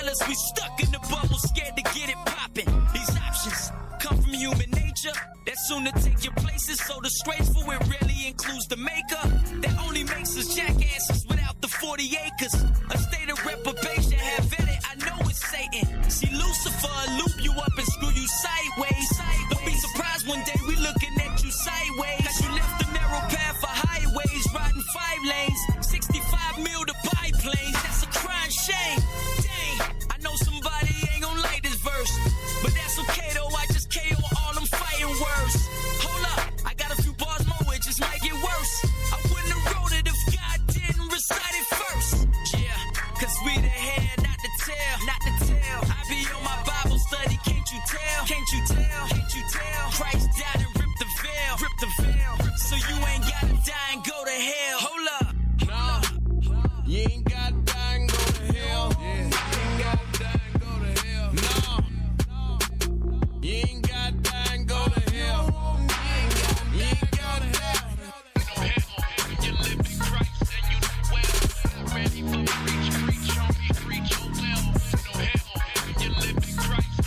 jealous, we stuck in the bubble, scared to get it poppin'. These options come from human nature, that's soon to take your places. So disgraceful, it really includes the maker that only makes us jackasses without the 40 acres. A state of reprobation, have vetted, I know it's Satan. See Lucifer, loop you up and screw you sideways. Don't be surprised one day we looking at you sideways. Cause you left the narrow path for highways, riding 5 lanes, 65 mil to buy planes. That's a crying shame. Dang, I know somebody ain't gonna like this verse, but that's okay though. I just KO all them fighting words. Hold up, I got a few bars more, it just might get worse. I wouldn't have wrote it if God didn't recite it first. Yeah, cause we the head, not the tail, not the tail. I be on my Bible study, can't you tell? Can't you tell? Can't you tell? Christ died and ripped the veil, ripped the veil. So you ain't gotta die and go to hell. Hold up. No, you ain't gotta die and go to hell. Yeah. You ain't gotta die and go to hell. No, you ain't gotta die and go to hell. You ain't gotta hell. No hell, you live in Christ and you know well. Ready for preach on me, preach oh well. No hell, you live in Christ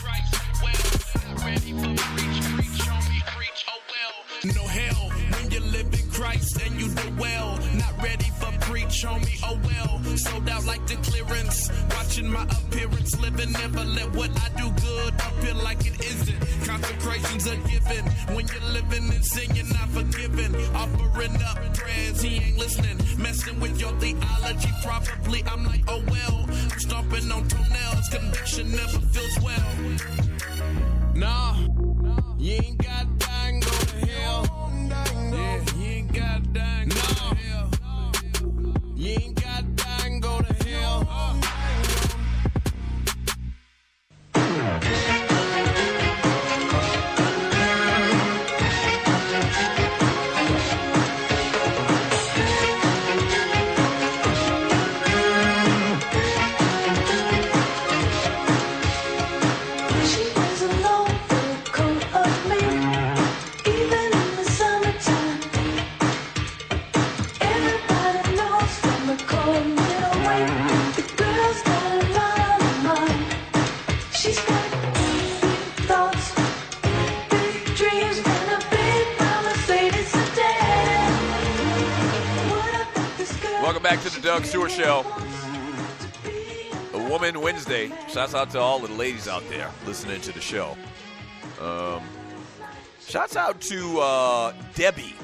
well. Ready for preach on me, preach oh well. No hell, when you live in Christ and you do well. Not ready for preach on me, oh well. Sold out like the clearance. Watching my appearance, living, never let what I do good appear like it isn't. Consecration's a given. When you're living and singing, not forgiven. Offering up prayers, he ain't listening. Messing with your theology, probably. I'm like, oh well. I'm stomping on toenails, conviction never feels well. Nah, you ain't gotta die and go to hell. Yeah, you ain't gotta die and go to hell. You ain't gotta die and go to hell. Welcome back to the Doug Stewart Show. A Woman Wednesday. Shouts out to all the ladies out there listening to the show. Shouts out to Debbie,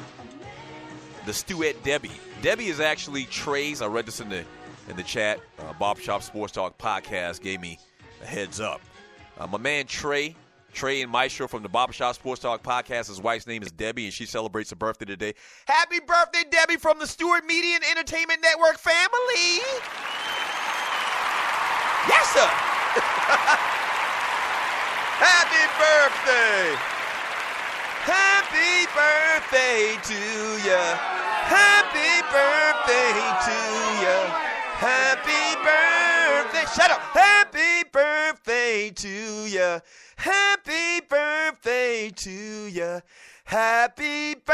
the Stewart Debbie. Debbie is actually Trey's. I read this in the chat. Bob Shop Sports Talk podcast gave me a heads up. My man Trey and Maestro from the Barbershop Sports Talk podcast. His wife's name is Debbie, and she celebrates her birthday today. Happy birthday, Debbie, from the Stewart Media and Entertainment Network family. Yes, sir. Happy birthday. Happy birthday to ya. Happy birthday to ya. Happy birthday. Shut up. Happy birthday to ya. Happy birthday to ya. Happy birthday.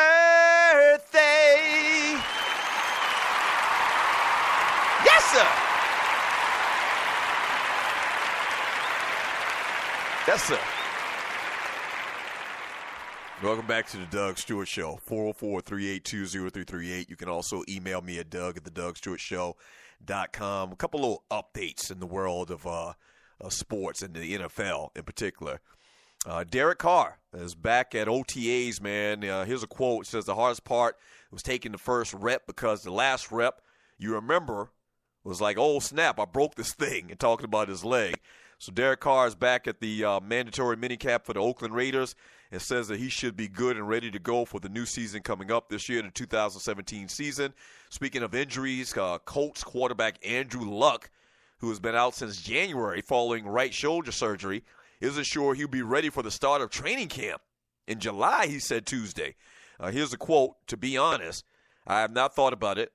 Yes, sir. Yes, sir. Welcome back to the Doug Stewart Show, 404-382-0338. You can also email me at doug@thedugstewartshow.com. A couple little updates in the world of sports and the NFL in particular. Derek Carr is back at OTAs, man. Here's a quote. It says, the hardest part was taking the first rep because the last rep, you remember, was like, oh, snap, I broke this thing, and talking about his leg. So Derek Carr is back at the mandatory minicamp for the Oakland Raiders and says that he should be good and ready to go for the new season coming up this year, the 2017 season. Speaking of injuries, Colts quarterback Andrew Luck, who has been out since January following right shoulder surgery, isn't sure he'll be ready for the start of training camp in July, he said Tuesday. Here's a quote, to be honest, I have not thought about it.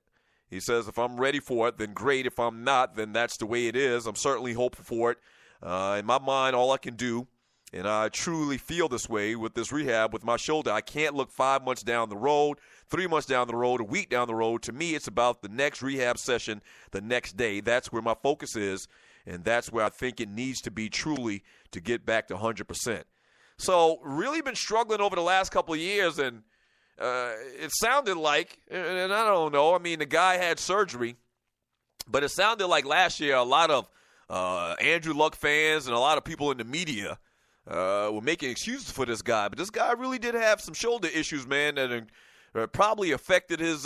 He says, if I'm ready for it, then great. If I'm not, then that's the way it is. I'm certainly hopeful for it. In my mind, all I can do, and I truly feel this way with this rehab with my shoulder, I can't look 5 months down the road, 3 months down the road, a week down the road. To me, it's about the next rehab session the next day. That's where my focus is, And that's where I think it needs to be truly to get back to 100%. So really been struggling over the last couple of years, and it sounded like, and I don't know, I mean, the guy had surgery, but it sounded like last year a lot of Andrew Luck fans and a lot of people in the media were making excuses for this guy. But this guy really did have some shoulder issues, man, that probably affected his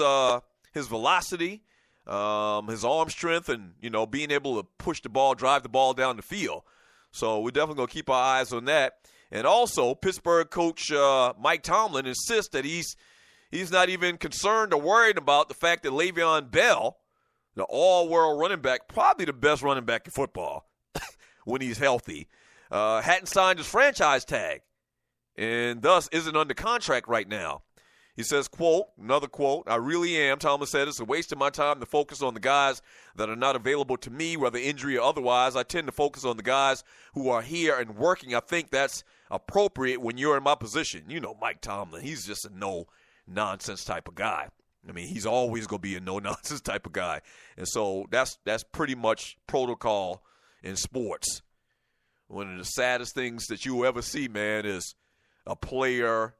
velocity, his arm strength, and, being able to push the ball, drive the ball down the field. So we're definitely going to keep our eyes on that. And also, Pittsburgh coach Mike Tomlin insists that he's not even concerned or worried about the fact that Leveon Bell, the all-world running back, probably the best running back in football when he's healthy, hadn't signed his franchise tag and thus isn't under contract right now. He says, quote, another quote, "I really am," Tomlin said, "it's a waste of my time to focus on the guys that are not available to me, whether injury or otherwise. I tend to focus on the guys who are here and working. I think that's appropriate when you're in my position." Mike Tomlin, he's just a no-nonsense type of guy. I mean, he's always going to be a no-nonsense type of guy. And so that's pretty much protocol in sports. One of the saddest things that you will ever see, man, is a player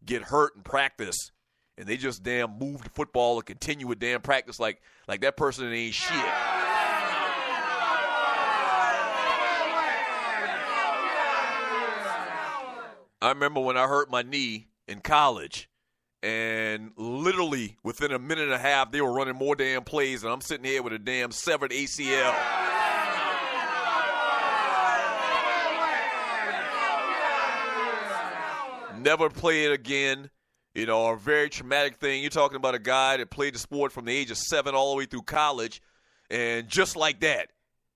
get hurt in practice and they just damn move the football and continue with damn practice like that person ain't shit. I remember when I hurt my knee in college, and literally within a minute and a half, they were running more damn plays, and I'm sitting here with a damn severed ACL. Never play it again. A very traumatic thing. You're talking about a guy that played the sport from the age of 7 all the way through college, and just like that,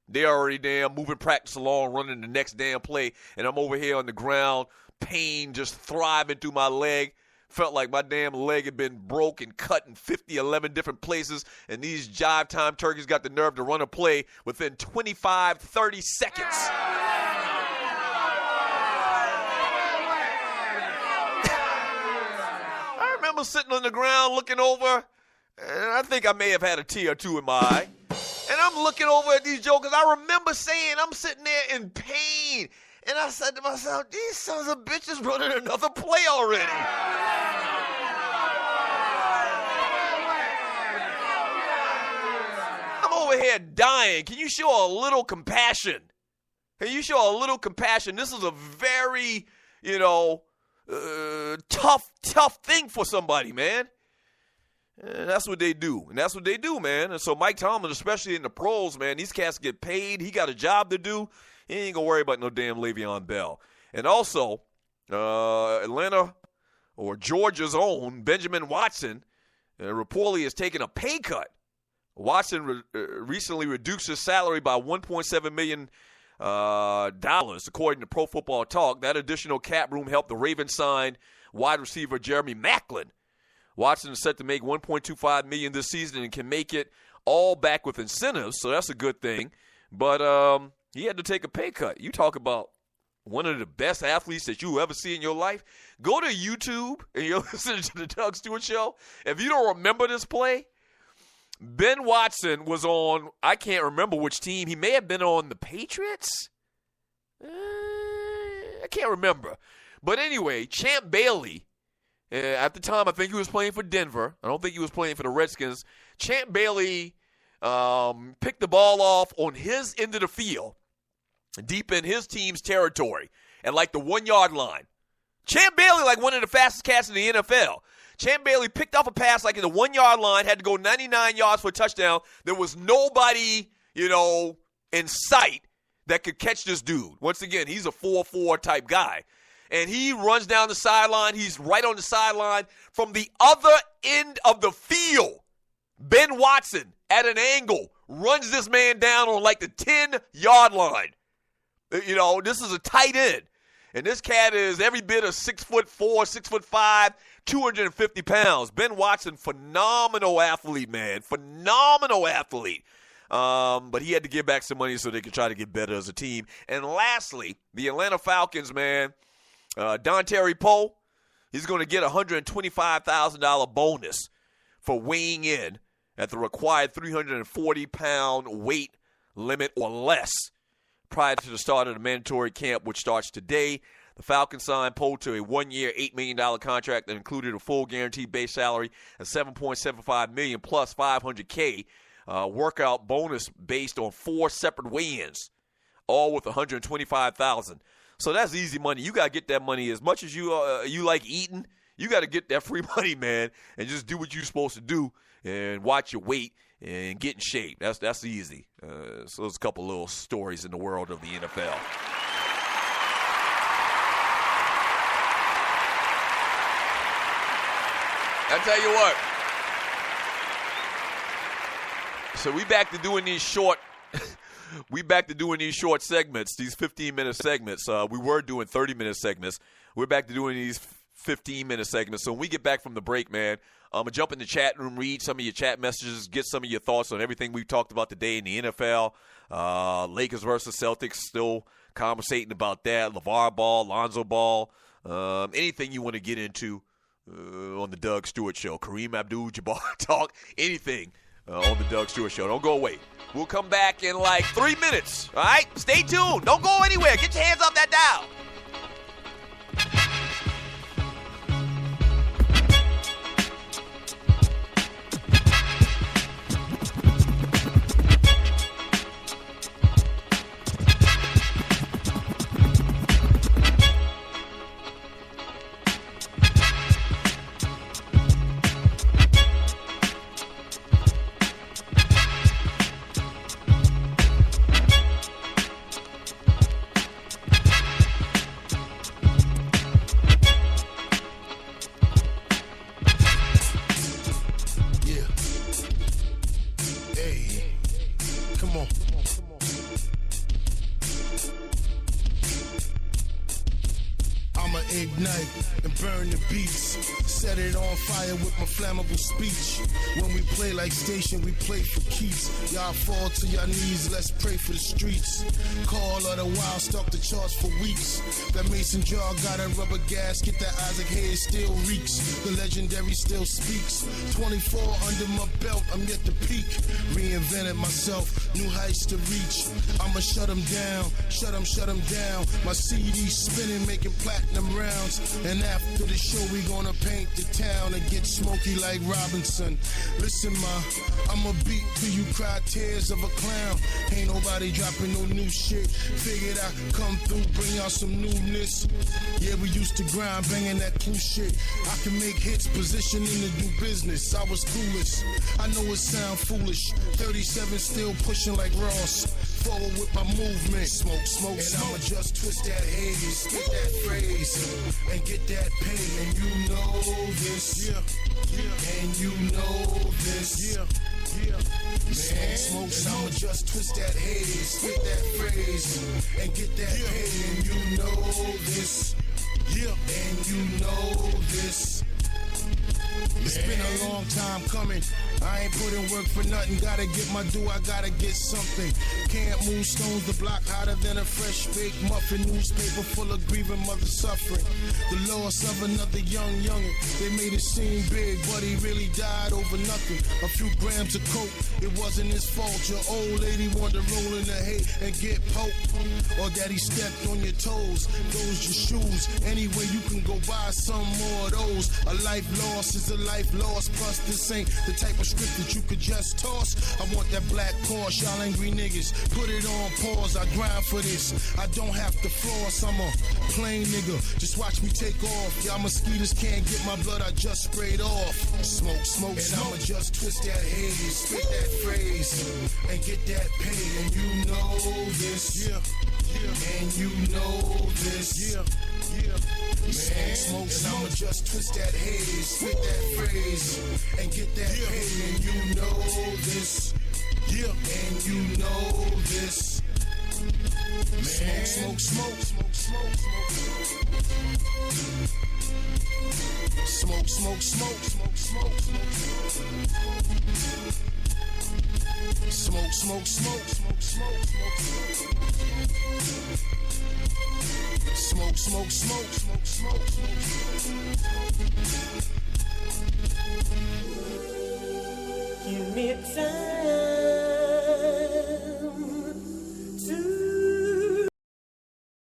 they already damn moving practice along, running the next damn play, and I'm over here on the ground, pain just thriving through my leg. Felt like my damn leg had been broke and cut in 11 different places, and these jive time turkeys got the nerve to run a play within 25, 30 seconds. I remember sitting on the ground looking over, and I think I may have had a tear or two in my eye, and I'm looking over at these jokers. I remember saying, I'm sitting there in pain, and I said to myself, these sons of bitches running another play already. I'm over here dying. Can you show a little compassion? Can you show a little compassion? This is a very, tough thing for somebody, man. And that's what they do. And that's what they do, man. And so Mike Tomlin, especially in the pros, man, these cats get paid. He got a job to do. He ain't going to worry about no damn Le'Veon Bell. And also, Atlanta, or Georgia's own, Benjamin Watson, reportedly has taken a pay cut. Watson recently reduced his salary by $1.7 million, according to Pro Football Talk. That additional cap room helped the Ravens sign wide receiver Jeremy Maclin. Watson is set to make $1.25 million this season and can make it all back with incentives, so that's a good thing. But he had to take a pay cut. You talk about one of the best athletes that you ever see in your life. Go to YouTube and you're listening to the Doug Stewart Show. If you don't remember this play, Ben Watson was on, I can't remember which team. He may have been on the Patriots. I can't remember. But anyway, Champ Bailey, at the time I think he was playing for Denver. I don't think he was playing for the Redskins. Champ Bailey picked the ball off on his end of the field, deep in his team's territory, at like the 1-yard line. Champ Bailey, like one of the fastest cats in the NFL. Champ Bailey picked off a pass like in the 1-yard line, had to go 99 yards for a touchdown. There was nobody, in sight that could catch this dude. Once again, he's a 4-4 type guy. And he runs down the sideline. He's right on the sideline. From the other end of the field, Ben Watson, at an angle, runs this man down on like the 10-yard line. This is a tight end. And this cat is every bit of 6'4", 6'5", 250 pounds. Ben Watson, phenomenal athlete, man. Phenomenal athlete. But he had to give back some money so they could try to get better as a team. And lastly, the Atlanta Falcons, man, Dontari Poe, he's going to get a $125,000 bonus for weighing in at the required 340-pound weight limit or less prior to the start of the mandatory camp, which starts today. The Falcons signed Poe to a 1-year, $8 million contract that included a full guaranteed base salary of $7.75 million plus $500K workout bonus based on 4 separate weigh-ins, all with $125,000. So that's easy money. You got to get that money as much as you like eating. You got to get that free money, man, and just do what you're supposed to do and watch your weight and get in shape. That's easy. So there's a couple little stories in the world of the NFL. I tell you what. So we back to doing these short segments, these 15-minute segments. We were doing 30-minute segments. We're back to doing these 15-minute segments. So when we get back from the break, man, I'm going to jump in the chat room, read some of your chat messages, get some of your thoughts on everything we've talked about today in the NFL. Lakers versus Celtics, still conversating about that. Lavar ball, Lonzo ball, anything you want to get into on the Doug Stewart Show. Kareem Abdul-Jabbar talk, anything on the Doug Stewart Show. Don't go away. We'll come back in like 3 minutes. All right? Stay tuned. Don't go anywhere. Get your hands off that dial. Ignite and burn the beats. Set it on fire with my flammable speech. When we play like station, we play for keeps. Y'all fall to your knees, let's pray for the streets. Call of the wild, stalk the charts for weeks. That mason jar got a rubber gasket, that Isaac Hayes still reeks. The legendary still speaks. 24 under my belt, I'm yet to peak. Reinvented myself, new heights to reach. I'ma shut them down, shut them down. My CD spinning, making platinum rounds. And after the show, we gonna paint the town and get smoky like Robinson. Listen, ma, I'ma beat till you cry tears of a clown. Ain't nobody dropping no new shit. Figured I come through, bring y'all some newness. Yeah, we used to grind, banging that cool shit. I can make hits, positioning to do business. I was clueless. I know it sound foolish. 37 still pushing like Ross. Forward with my movement. Smoke, smoke, and I'ma just twist that haze, spit that phrase, and get that pain. And you know this, yeah. And you know this, yeah. Man, smoke, and I'ma just twist that haze, spit that phrase, and get that pain. And you know this, yeah. And you know this. It's been a long time coming. I ain't put in work for nothing. Gotta get my due, I gotta get something. Can't move stones, the block hotter than a fresh baked muffin. Newspaper full of grieving mothers suffering. The loss of another youngin'. They made it seem big, but he really died over nothing. A few grams of coke, it wasn't his fault. Your old lady wanted to roll in the hay and get poked. Or daddy stepped on your toes. Those your shoes. Anyway, you can go buy some more of those. A life lost is a life lost. Plus, this ain't the type of script that you could just toss. I want that black Porsche, y'all angry niggas. Put it on pause, I grind for this. I don't have to floss, I'm a plain nigga. Just watch me take off. Y'all mosquitoes can't get my blood, I just sprayed off. Smoke, smoke, and I'ma just twist that haze, spit that phrase, and get that paid. And you know this, yeah. And you know this, yeah. Man, smoke, and I'ma just twist that haze, spit that phrase, and get that paid. And you know this, yeah. And you know this. Man, smoke, smoke, smoke, smoke, smoke, smoke, smoke, smoke, smoke, smoke, smoke, smoke, smoke, smoke, smoke, smoke, smoke, smoke, smoke. Give me time.